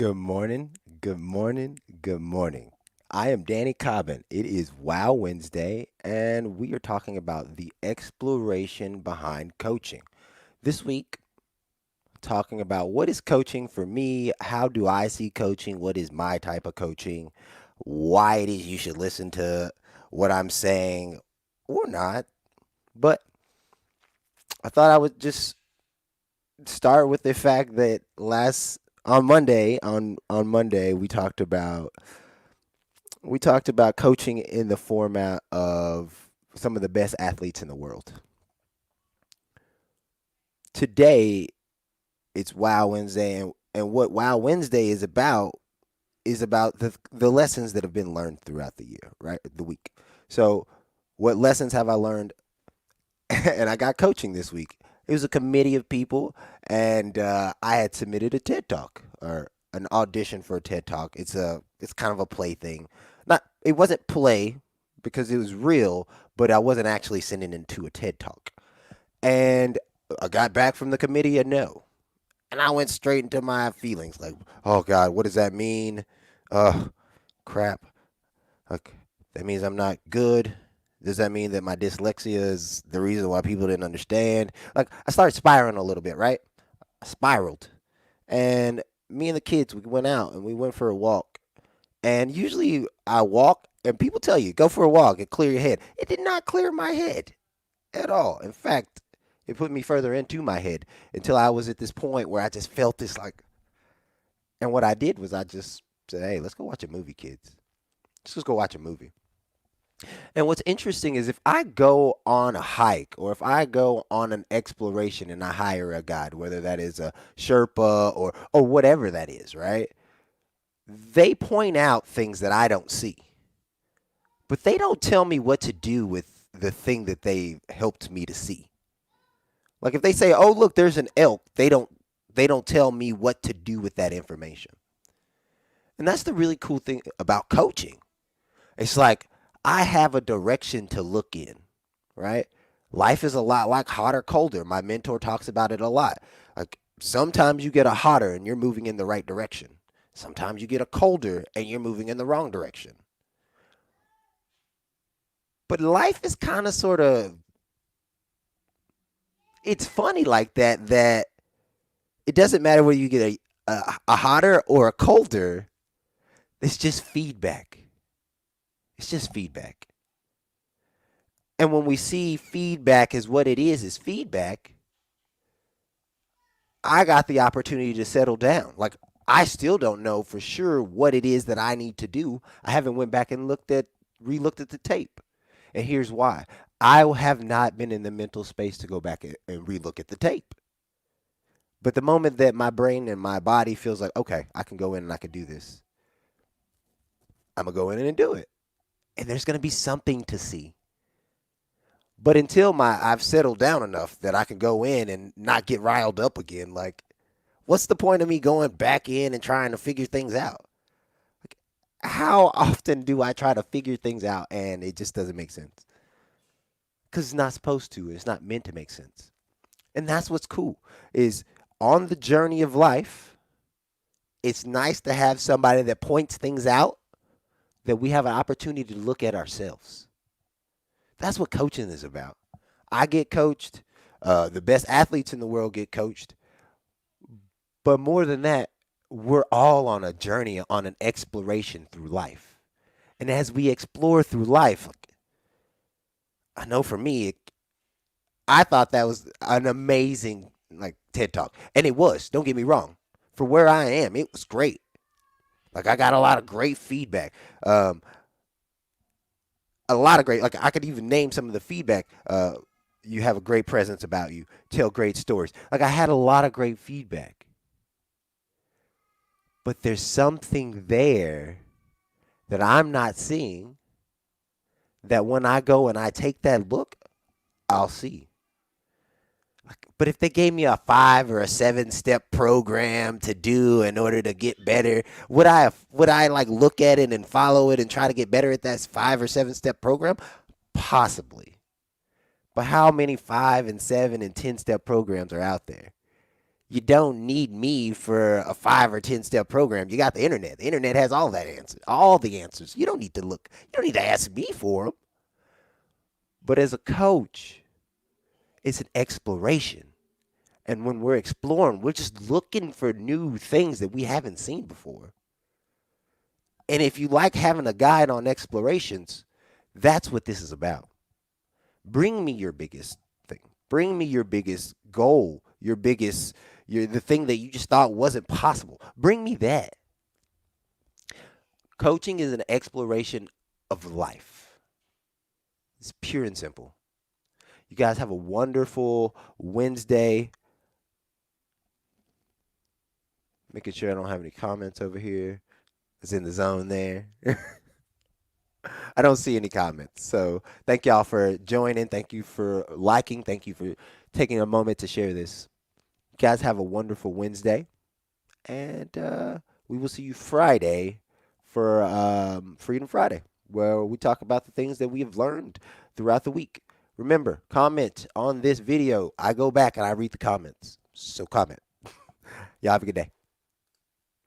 Good morning, good morning, good morning. I am Danny Cobbin. It is Wow Wednesday, and we are talking about the exploration behind coaching. This week, talking about what is coaching for me, how do I see coaching, what is my type of coaching, why it is you should listen to what I'm saying or not. But I thought I would just start with the fact that last on Monday we talked about coaching in the format of some of the best athletes in the world. Today it's Wow Wednesday, and what Wow Wednesday is about the lessons that have been learned throughout the year, right? The week. So what lessons have I learned? And I got coaching this week. It was a committee of people, and I had submitted a TED Talk or an audition for a TED Talk. It's kind of a play thing. Not it wasn't play because it was real, but I wasn't actually sending into a TED Talk. And I got back from the committee a no, and I went straight into my feelings like, oh God, what does that mean? Oh crap. Okay. That means I'm not good. Does that mean that my dyslexia is the reason why people didn't understand? Like I started spiraling a little bit, right? I spiraled. And me and the kids, we went out and we went for a walk. And usually I walk and people tell you, go for a walk and clear your head. It did not clear my head at all. In fact, it put me further into my head until I was at this point where I just felt this like, and what I did was I just said, hey, let's go watch a movie, kids. Let's just go watch a movie. And what's interesting is if I go on a hike or if I go on an exploration and I hire a guide, whether that is a Sherpa or whatever that is, right? They point out things that I don't see, but they don't tell me what to do with the thing that they helped me to see. Like if they say, "Oh, look, there's an elk," they don't tell me what to do with that information. And that's the really cool thing about coaching. It's like I have a direction to look in, right? Life is a lot like hot or colder. My mentor talks about it a lot. Like sometimes you get a hotter and you're moving in the right direction. Sometimes you get a colder and you're moving in the wrong direction. But life is kind of sort of it's funny like that it doesn't matter whether you get a hotter or a colder. It's just feedback. It's just feedback. And when we see feedback as what it is feedback, I got the opportunity to settle down. Like I still don't know for sure what it is that I need to do. I haven't went back and relooked at the tape. And here's why. I have not been in the mental space to go back and relook at the tape. But the moment that my brain and my body feels like, okay, I can go in and I can do this, I'm going to go in and do it. And there's going to be something to see. But until I've settled down enough that I can go in and not get riled up again, like what's the point of me going back in and trying to figure things out? Like, how often do I try to figure things out and it just doesn't make sense? Because it's not supposed to. It's not meant to make sense. And that's what's cool is on the journey of life, it's nice to have somebody that points things out that we have an opportunity to look at ourselves. That's what coaching is about. I get coached. The best athletes in the world get coached. But more than that, we're all on a journey, on an exploration through life. And as we explore through life, like, I know for me, I thought that was an amazing like TED Talk, and it was. Don't get me wrong. For where I am, it was great. Like I got a lot of great feedback. A lot of great. Like I could even name some of the feedback. You have a great presence about you. Tell great stories. Like I had a lot of great feedback, but there's something there that I'm not seeing. That when I go and I take that look, I'll see. But if they gave me a 5 or a 7 step program to do in order to get better, would I like look at it and follow it and try to get better at that 5 or 7 step program? Possibly. But how many 5 and 7 and 10 step programs are out there? You don't need me for a 5 or 10 step program. You got the internet. The internet has all that answer, all the answers. You don't need to look. You don't need to ask me for them. But as a coach, it's an exploration. And when we're exploring, we're just looking for new things that we haven't seen before. And if you like having a guide on explorations, that's what this is about. Bring me your biggest thing. Bring me your biggest goal, the thing that you just thought wasn't possible. Bring me that. Coaching is an exploration of life. It's pure and simple. You guys have a wonderful Wednesday. Making sure I don't have any comments over here. It's in the zone there. I don't see any comments. So thank y'all for joining. Thank you for liking. Thank you for taking a moment to share this. You guys have a wonderful Wednesday. And we will see you Friday for Freedom Friday, where we talk about the things that we have learned throughout the week. Remember, comment on this video. I go back and I read the comments. So comment. Y'all have a good day.